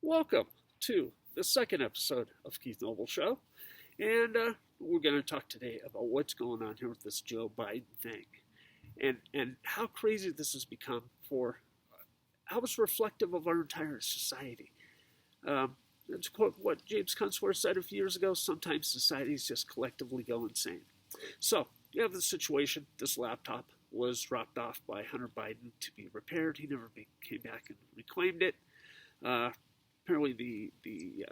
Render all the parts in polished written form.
Welcome to the second episode of Keith Noble Show. And we're going to talk today about what's going on here with this Joe Biden thing and how crazy this has become for how it's reflective of our entire society. To quote what James Cuntsworth said a few years ago, sometimes societies just collectively go insane. So, you have this situation. This laptop was dropped off by Hunter Biden to be repaired. He never came back and reclaimed it. Apparently, the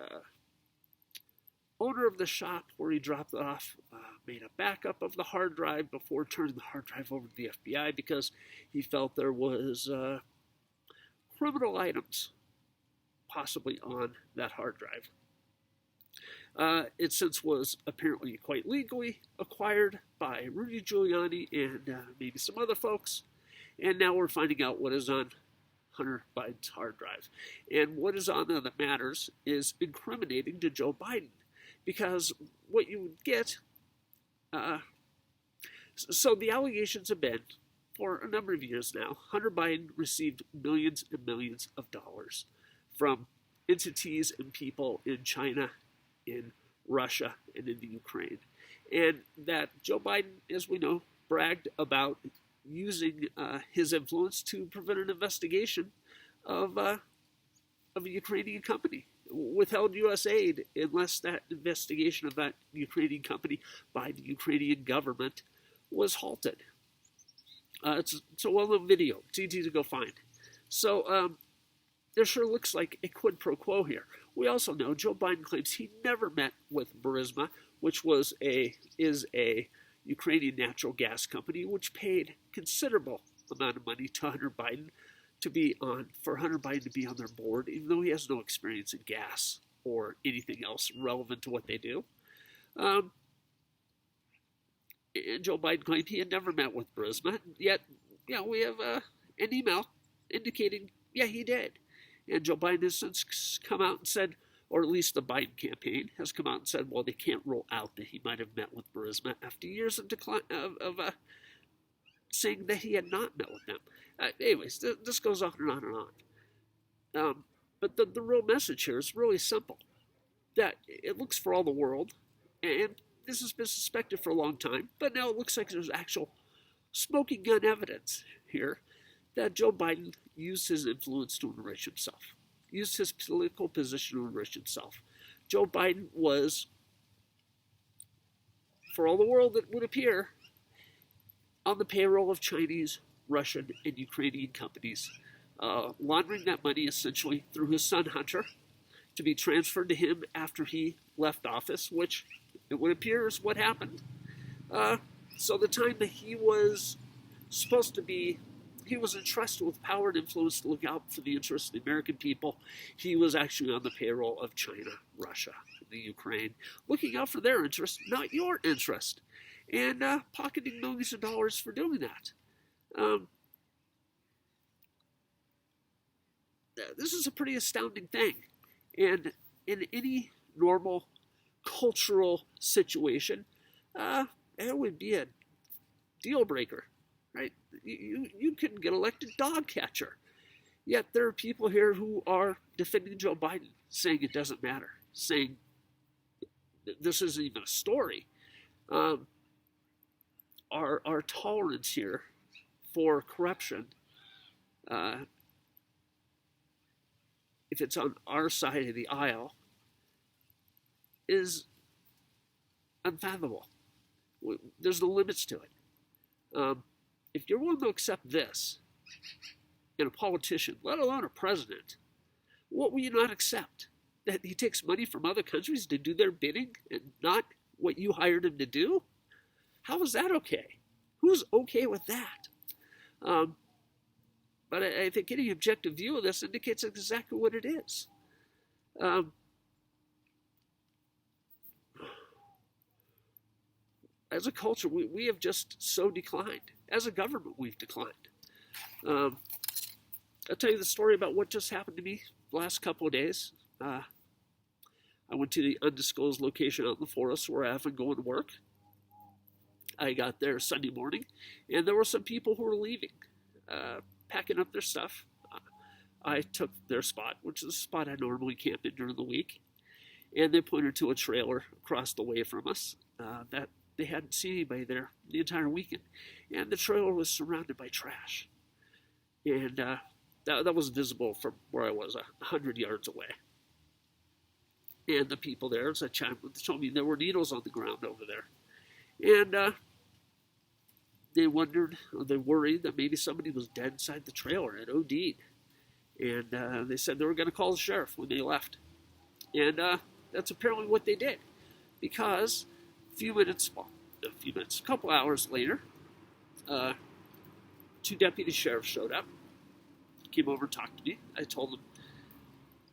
owner of the shop where he dropped it off made a backup of the hard drive before turning the hard drive over to the FBI because he felt there was criminal items possibly on that hard drive. It since was apparently quite legally acquired by Rudy Giuliani and maybe some other folks, and now we're finding out what is on Hunter Biden's hard drive. And what is on there that matters is incriminating to Joe Biden, because what you would get, so the allegations have been, for a number of years now, Hunter Biden received millions and millions of dollars from entities and people in China, in Russia, and in the Ukraine. And that Joe Biden, as we know, bragged about using his influence to prevent an investigation of a Ukrainian company, withheld U.S. aid unless that investigation of that Ukrainian company by the Ukrainian government was halted. It's a well-known video. It's easy to go find. So there sure looks like a quid pro quo here. We also know Joe Biden claims he never met with Burisma, which is a Ukrainian natural gas company, which paid considerable amount of money to Hunter Biden for Hunter Biden to be on their board, even though he has no experience in gas or anything else relevant to what they do. And Joe Biden claimed he had never met with Burisma, yet, we have an email indicating, he did. And Joe Biden has since come out and said, or at least the Biden campaign has come out and said, well, they can't rule out that he might have met with Burisma after years of decline of saying that he had not met with them. Anyways, this goes on and on and on. But the real message here is really simple. That it looks for all the world, and this has been suspected for a long time, but now it looks like there's actual smoking gun evidence here that Joe Biden used his influence to enrich himself, used his political position to enrich himself. Joe Biden was, for all the world it would appear, on the payroll of Chinese, Russian, and Ukrainian companies, laundering that money essentially through his son Hunter to be transferred to him after he left office, which it would appear is what happened. So the time that he was entrusted with power and influence to look out for the interests of the American people, he was actually on the payroll of China, Russia, and the Ukraine, looking out for their interest, not your interest, and pocketing millions of dollars for doing that. This is a pretty astounding thing. And in any normal cultural situation, it would be a deal breaker, right? You couldn't get elected dog catcher. Yet there are people here who are defending Joe Biden, saying it doesn't matter, saying this isn't even a story. Our tolerance here for corruption, if it's on our side of the aisle, is unfathomable. There's no limits to it. If you're willing to accept this in a politician, let alone a president, what will you not accept? That he takes money from other countries to do their bidding and not what you hired him to do? How is that okay? Who's okay with that? But I think any objective view of this indicates exactly what it is. As a culture, we have just so declined. As a government, we've declined. I'll tell you the story about what just happened to me the last couple of days. I went to the undisclosed location out in the forest where I often go and work. I got there Sunday morning, and there were some people who were leaving, packing up their stuff. I took their spot, which is a spot I normally camp in during the week, and they pointed to a trailer across the way from us that they hadn't seen anybody there the entire weekend, and the trailer was surrounded by trash, and that was visible from where I was, 100 yards away. And the people there, as I chimed with, told me there were needles on the ground over there, and they wondered, or they worried that maybe somebody was dead inside the trailer and OD'd. And they said they were going to call the sheriff when they left. And that's apparently what they did. Because a couple hours later, two deputy sheriffs showed up, came over and talked to me. I told them,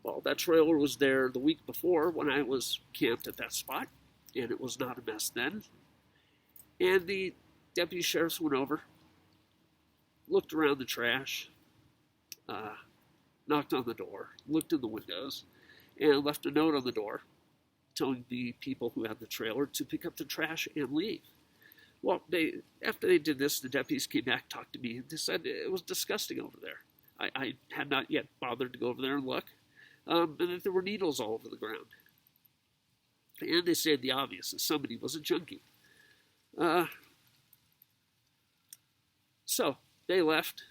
well, that trailer was there the week before when I was camped at that spot, and it was not a mess then. And the deputy sheriffs went over, looked around the trash, knocked on the door, looked in the windows, and left a note on the door telling the people who had the trailer to pick up the trash and leave. Well, after they did this, the deputies came back, talked to me, and they said it was disgusting over there. I had not yet bothered to go over there and look, and that there were needles all over the ground. And they said the obvious, that somebody was a junkie. So they left,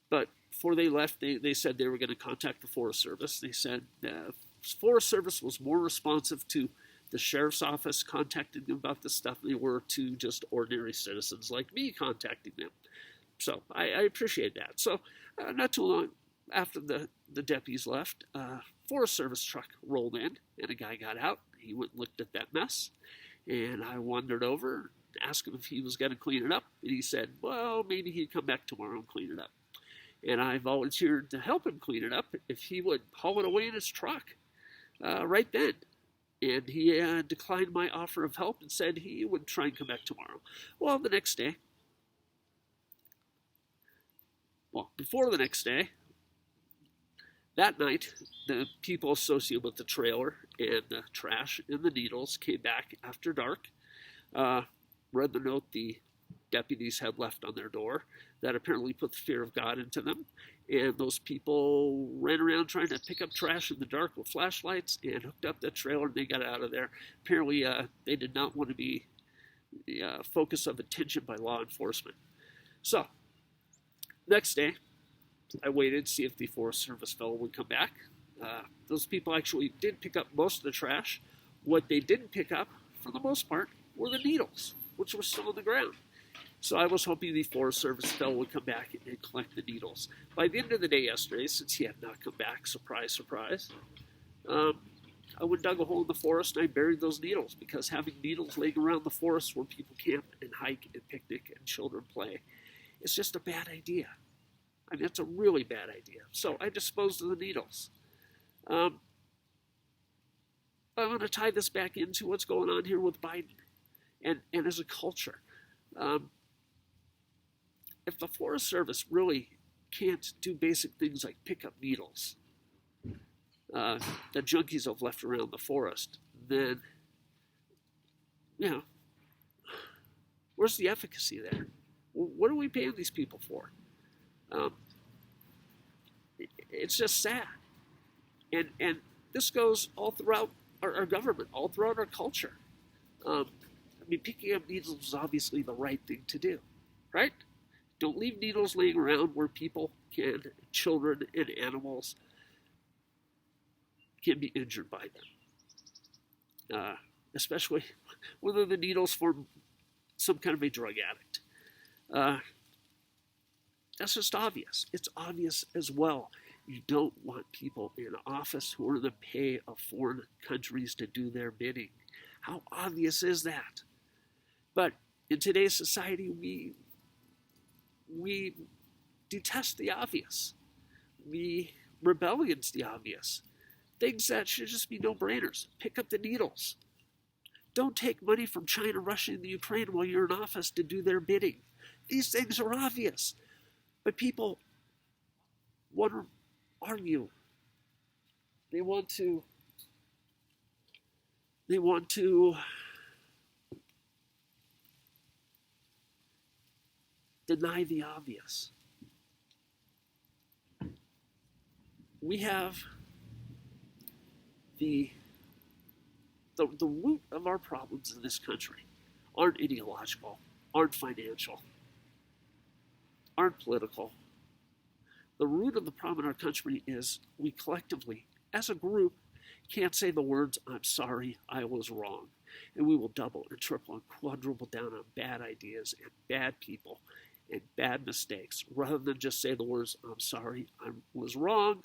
but before they left, they said they were going to contact the Forest Service. They said the Forest Service was more responsive to the sheriff's office contacting them about this stuff than they were to just ordinary citizens like me contacting them. So I appreciate that. So not too long after the deputies left, Forest Service truck rolled in, and a guy got out. He went and looked at that mess, and I wandered over, asked him if he was going to clean it up, and he said, well, maybe he'd come back tomorrow and clean it up. And I volunteered to help him clean it up if he would haul it away in his truck right then. And he declined my offer of help and said he would try and come back tomorrow. Well, before the next day, that night, the people associated with the trailer and the trash and the needles came back after dark, read the note the deputies had left on their door that apparently put the fear of God into them, and those people ran around trying to pick up trash in the dark with flashlights and hooked up the trailer, and they got out of there. Apparently, they did not want to be the focus of attention by law enforcement. So, next day, I waited to see if the Forest Service fellow would come back. Those people actually did pick up most of the trash. What they didn't pick up, for the most part, were the needles, which were still on the ground. So I was hoping the Forest Service fellow would come back and collect the needles. By the end of the day yesterday, since he had not come back, surprise, surprise, I went and dug a hole in the forest and I buried those needles, because having needles laying around the forest where people camp and hike and picnic and children play is just a bad idea. I mean, it's a really bad idea. So I disposed of the needles. I'm going to tie this back into what's going on here with Biden and as a culture. If the Forest Service really can't do basic things like pick up needles that junkies have left around the forest, then, where's the efficacy there? What are we paying these people for? It's just sad. And this goes all throughout our government, all throughout our culture. Picking up needles is obviously the right thing to do, right? Don't leave needles laying around where people children and animals can be injured by them. Especially whether the needles form some kind of a drug addict. That's just obvious. It's obvious as well. You don't want people in office who are in the pay of foreign countries to do their bidding. How obvious is that? But in today's society, we detest the obvious. We rebel against the obvious. Things that should just be no-brainers. Pick up the needles. Don't take money from China, Russia, and the Ukraine while you're in office to do their bidding. These things are obvious. But people want to argue. They want to deny the obvious. we have the root of our problems in this country aren't ideological, aren't financial, aren't political. The root of the problem in our country is we collectively, as a group, can't say the words, "I'm sorry, I was wrong." And we will double and triple and quadruple down on bad ideas and bad people and bad mistakes, rather than just say the words, "I'm sorry, I was wrong.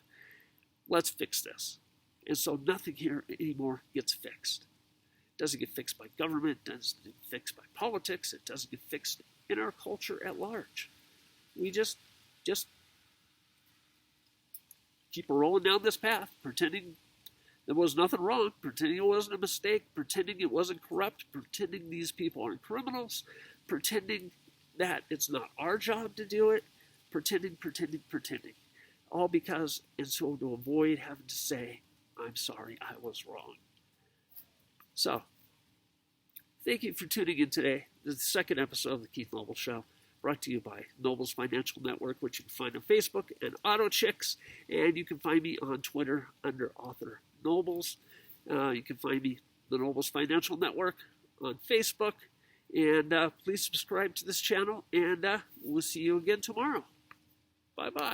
Let's fix this." And so nothing here anymore gets fixed. It doesn't get fixed by government, it doesn't get fixed by politics, it doesn't get fixed in our culture at large. We just keep rolling down this path, pretending there was nothing wrong, pretending it wasn't a mistake, pretending it wasn't corrupt, pretending these people aren't criminals, pretending that it's not our job to do it, pretending. All because, and so to avoid having to say, "I'm sorry, I was wrong." So, thank you for tuning in today. This is the second episode of the Keith Noble Show, brought to you by Noble's Financial Network, which you can find on Facebook, and Auto Chicks, and you can find me on Twitter under Author Nobles. You can find me, the Noble's Financial Network, on Facebook, and please subscribe to this channel, and we'll see you again tomorrow. Bye-bye.